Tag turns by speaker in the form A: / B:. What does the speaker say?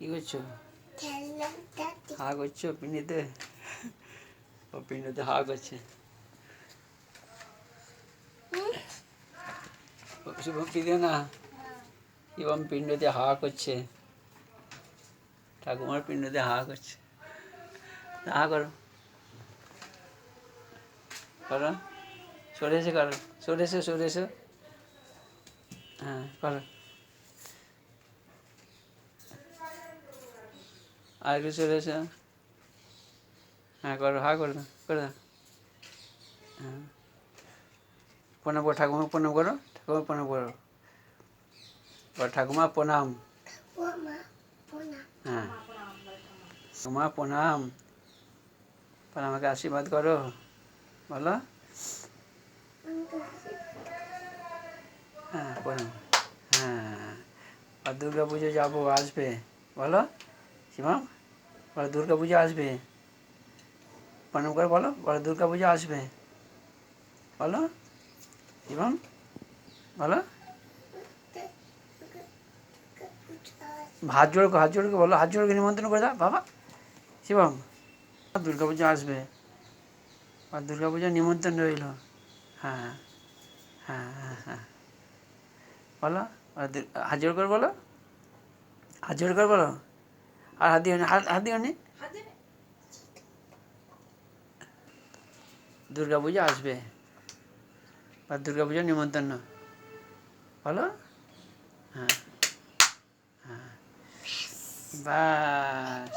A: কি করছো? হা করছো পিন্ডিতে? ও পিন্ডিতে হা করছে। শুভম পিঁধে না, শিবম পিণ্ডতে হা করছে, ঠাকুমার পিণ্ডতে হা করছে। হা করো, করো, সরে এসে করো, সরে এসো, সরে এসো। হ্যাঁ করো, আর একটু সরে এসো। হ্যাঁ করো, হা করো, করে দাও। হ্যাঁ প্রণাম করো, ঠাকুমা প্রণাম করো, ঠাকুমা প্রণাম করো, ঠাকুমা প্রণাম। হ্যাঁ ঠাকুমা প্রণাম, আমাকে আশীর্বাদ করো, বলো। হ্যাঁ প্রণাম। হ্যাঁ আর দুর্গা পুজো যাবো, আসবে, বলো শিবম, বলো দুর্গা পুজো আসবে, প্রণাম করে বলো, বলো দুর্গা পুজো আসবে, বলো শিবম, বলো। হাত জোড়, হাত জোড়কে বলো, হাত জোড়কে নিমন্ত্রণ করে দাও বাবা শিবম। দুর্গা পুজো আসবে, আর দুর্গা পুজোর নিমন্ত্রণ রইল। হ্যাঁ হ্যাঁ হ্যাঁ হ্যাঁ বলো, হাত জোড় করে বলো, হাত জোড় করে বলো, আর হাত দিও নি, হাত দিও নি। দুর্গা পুজো আসবে, আর দুর্গা পুজোর নিমন্ত্রণ বলো। হ্যাঁ হ্যাঁ বাস।